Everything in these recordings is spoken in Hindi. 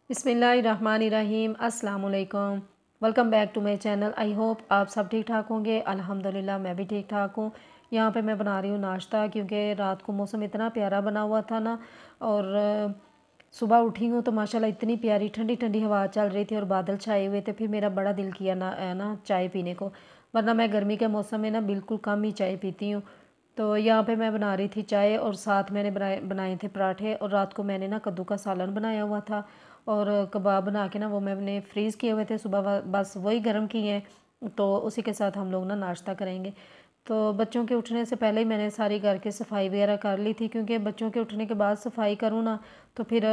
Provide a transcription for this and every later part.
बिस्मिल्लाहिर्रहमानिर्रहीम, अस्सलाम वालेकुम। Welcome back to my channel. I hope आप सब ठीक ठाक होंगे। अल्हम्दुलिल्लाह मैं भी ठीक ठाक हूँ। यहाँ पे मैं बना रही हूँ नाश्ता, क्योंकि रात को मौसम इतना प्यारा बना हुआ था ना, और सुबह उठी हूँ तो माशाल्लाह इतनी प्यारी ठंडी ठंडी हवा चल रही थी और बादल छाए हुए थे। फिर मेरा बड़ा दिल किया ना चाय पीने को, वरना मैं गर्मी के मौसम में ना बिल्कुल कम ही चाय पीती हूँ। तो यहाँ पे मैं बना रही थी चाय, और साथ मैंने बनाए थे पराठे, और रात को मैंने ना कद्दू का सालन बनाया हुआ था और कबाब बना के ना वो मैंने फ्रीज़ किए हुए थे सुबह, बस वही गर्म किए हैं। तो उसी के साथ हम लोग ना नाश्ता करेंगे। तो बच्चों के उठने से पहले ही मैंने सारी घर की सफाई वगैरह कर ली थी, क्योंकि बच्चों के उठने के बाद सफाई करूँ ना तो फिर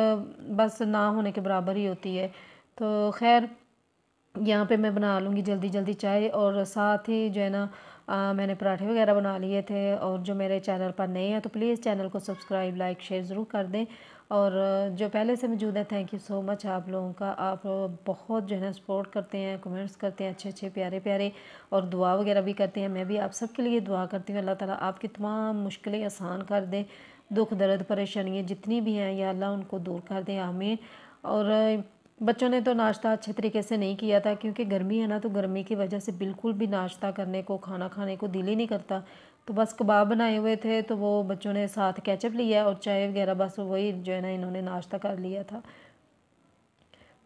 बस ना होने के बराबर ही होती है। तो खैर यहाँ पे मैं बना लूँगी जल्दी जल्दी चाय, और साथ ही जो है ना मैंने पराठे वगैरह बना लिए थे। और जो मेरे चैनल पर नए हैं तो प्लीज़ चैनल को सब्सक्राइब, लाइक, शेयर ज़रूर कर दें। और जो पहले से मौजूद है, थैंक यू सो मच आप लोगों का। आप बहुत जो है ना सपोर्ट करते हैं, कमेंट्स करते हैं अच्छे अच्छे प्यारे प्यारे, और दुआ वगैरह भी करते हैं। मैं भी आप सबके लिए दुआ करती हूँ, अल्लाह ताला आपकी तमाम मुश्किलें आसान कर दे, दुख दर्द परेशानियाँ जितनी भी हैं या अल्लाह उनको दूर कर दे, आमीन। और बच्चों ने तो नाश्ता अच्छे तरीके से नहीं किया था, क्योंकि गर्मी है ना, तो गर्मी की वजह से बिल्कुल भी नाश्ता करने को, खाना खाने को दिल ही नहीं करता। तो बस कबाब बनाए हुए थे तो वो बच्चों ने साथ केचप लिया और चाय वगैरह, बस वही जो है ना इन्होंने नाश्ता कर लिया था।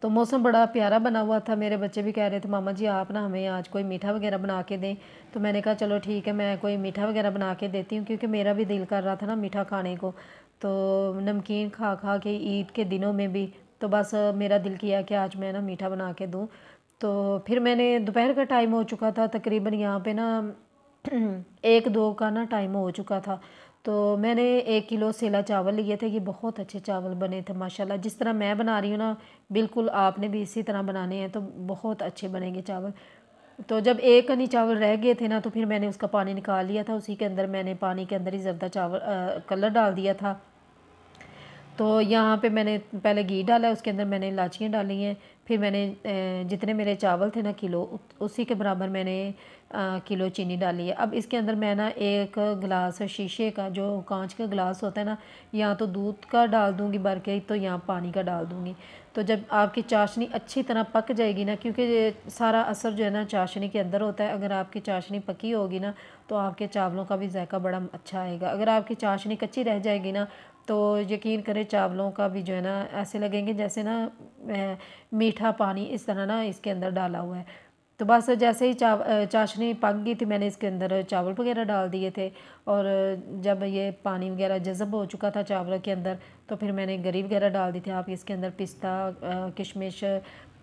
तो मौसम बड़ा प्यारा बना हुआ था। मेरे बच्चे भी कह रहे थे मामा जी आप ना हमें आज कोई मीठा वगैरह बना के दें। तो मैंने कहा चलो ठीक है, मैं कोई मीठा वगैरह बना के देती हूँ, क्योंकि मेरा भी दिल कर रहा था ना मीठा खाने को। तो नमकीन खा खा के ईद के दिनों में भी, तो बस मेरा दिल किया कि आज मैं ना मीठा बना के दूँ। तो फिर मैंने, दोपहर का टाइम हो चुका था तकरीबन, यहाँ पे ना 1-2 का ना टाइम हो चुका था। तो मैंने 1 किलो सेला चावल लिए थे। ये बहुत अच्छे चावल बने थे माशाल्लाह। जिस तरह मैं बना रही हूँ ना, बिल्कुल आपने भी इसी तरह बनाने हैं तो बहुत अच्छे बनेंगे चावल। तो जब एक कनी चावल रह गए थे ना, तो फिर मैंने उसका पानी निकाल लिया था। उसी के अंदर मैंने पानी के अंदर ही जर्दा चावल कलर डाल दिया था। तो यहाँ पे मैंने पहले घी डाला, उसके अंदर मैंने इलायचियाँ डाली हैं। फिर मैंने जितने मेरे चावल थे ना किलो, उसी के बराबर मैंने किलो चीनी डाली है। अब इसके अंदर मैं ना 1 गिलास शीशे का, जो कांच का गिलास होता है ना, या तो दूध का डाल दूँगी भर के, तो यहाँ पानी का डाल दूँगी। तो जब आपकी चाशनी अच्छी तरह पक जाएगी ना, क्योंकि ये सारा असर जो है ना चाशनी के अंदर होता है। अगर आपकी चाशनी पकी होगी ना, तो आपके चावलों का भी जायका बड़ा अच्छा आएगा। अगर आपकी चाशनी कच्ची रह जाएगी ना, तो यकीन करें चावलों का भी जो है ना ऐसे लगेंगे जैसे ना मीठा पानी इस तरह ना इसके अंदर डाला हुआ है। तो बस जैसे ही चाशनी पक गई थी, मैंने इसके अंदर चावल वगैरह डाल दिए थे। और जब ये पानी वगैरह जज़ब हो चुका था चावल के अंदर, तो फिर मैंने गरी वगैरह डाल दी थी। आप इसके अंदर पिस्ता, किशमिश,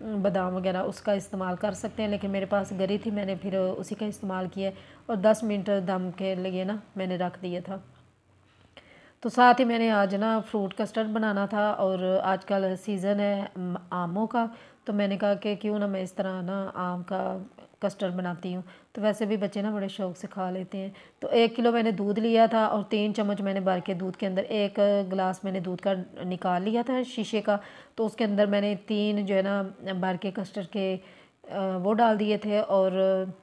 बादाम वगैरह उसका इस्तेमाल कर सकते हैं, लेकिन मेरे पास गरी थी, मैंने फिर उसी का इस्तेमाल किया। और 10 मिनट दम के लिए ना मैंने रख दिया था। तो साथ ही मैंने आज ना फ्रूट कस्टर्ड बनाना था, और आजकल सीज़न है आमों का। तो मैंने कहा कि क्यों ना मैं इस तरह ना आम का कस्टर्ड बनाती हूँ। तो वैसे भी बच्चे ना बड़े शौक़ से खा लेते हैं। तो 1 किलो मैंने दूध लिया था, और 3 चम्मच मैंने भर के दूध के अंदर, 1 गिलास मैंने दूध का निकाल लिया था शीशे का। तो उसके अंदर मैंने 3 जो है ना भर के कस्टर्ड के वो डाल दिए थे, और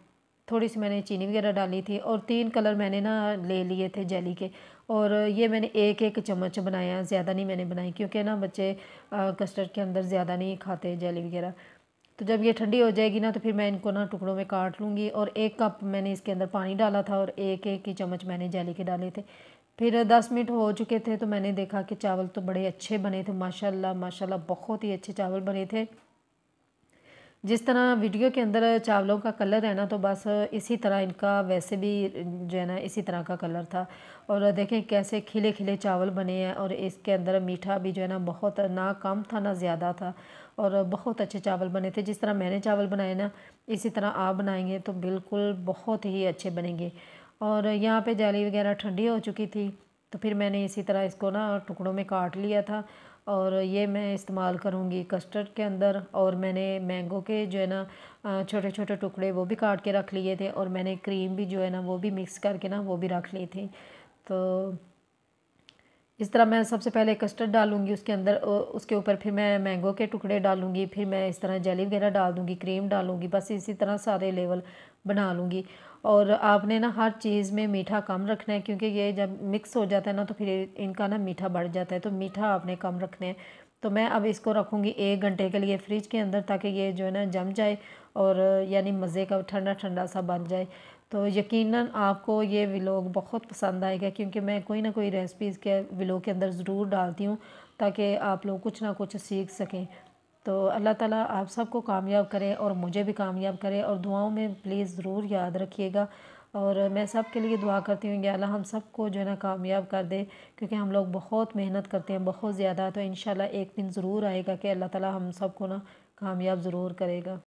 थोड़ी सी मैंने चीनी वगैरह डाली थी, और 3 कलर मैंने ना ले लिए थे जेली के। और ये मैंने 1-1 चम्मच बनाया, ज़्यादा नहीं मैंने बनाई, क्योंकि ना बच्चे कस्टर्ड के अंदर ज़्यादा नहीं खाते जेली वगैरह। तो जब ये ठंडी हो जाएगी ना, तो फिर मैं इनको ना टुकड़ों में काट लूँगी। और 1 कप मैंने इसके अंदर पानी डाला था, और 1-1 ही चम्मच मैंने जेली के डाले थे। फिर 10 मिनट हो चुके थे, तो मैंने देखा कि चावल तो बड़े अच्छे बने थे माशाल्लाह माशाल्लाह, बहुत ही अच्छे चावल बने थे। जिस तरह वीडियो के अंदर चावलों का कलर है ना, तो बस इसी तरह इनका वैसे भी जो है ना इसी तरह का कलर था। और देखें कैसे खिले खिले चावल बने हैं, और इसके अंदर मीठा भी जो है ना बहुत ना कम था ना ज़्यादा था, और बहुत अच्छे चावल बने थे। जिस तरह मैंने चावल बनाए ना, इसी तरह आप बनाएंगे तो बिल्कुल बहुत ही अच्छे बनेंगे। और यहाँ पे जेली वगैरह ठंडी हो चुकी थी, तो फिर मैंने इसी तरह इसको ना टुकड़ों में काट लिया था। और ये मैं इस्तेमाल करूँगी कस्टर्ड के अंदर। और मैंने मैंगो के जो है ना छोटे छोटे टुकड़े वो भी काट के रख लिए थे, और मैंने क्रीम भी जो है ना वो भी मिक्स करके ना वो भी रख ली थी। तो इस तरह मैं सबसे पहले कस्टर्ड डालूंगी उसके अंदर, उसके ऊपर फिर मैं मैंगो के टुकड़े डालूंगी, फिर मैं इस तरह जेली वगैरह डाल दूंगी, क्रीम डालूंगी, बस इसी तरह सारे लेवल बना लूँगी। और आपने ना हर चीज़ में मीठा कम रखना है, क्योंकि ये जब मिक्स हो जाता है ना तो फिर इनका ना मीठा बढ़ जाता है, तो मीठा आपने कम रखना है। तो मैं अब इसको रखूँगी 1 घंटे के लिए फ्रिज के अंदर, ताकि ये जो है ना जम जाए और यानी मज़े का ठंडा ठंडा सा बन जाए। तो यकीनन आपको ये व्लॉग बहुत पसंद आएगा, क्योंकि मैं कोई ना कोई रेसिपीज़ के व्लॉग के अंदर ज़रूर डालती हूँ, ताकि आप लोग कुछ ना कुछ सीख सकें। तो अल्लाह ताला आप सबको कामयाब करे और मुझे भी कामयाब करे, और दुआओं में प्लीज़ ज़रूर याद रखिएगा। और मैं सब के लिए दुआ करती हूँ कि अल्लाह हम सबको जो है ना कामयाब कर दे, क्योंकि हम लोग बहुत मेहनत करते हैं बहुत ज़्यादा। तो इंशाल्लाह एक दिन ज़रूर आएगा कि अल्लाह ताला हम सबको ना कामयाब ज़रूर करेगा।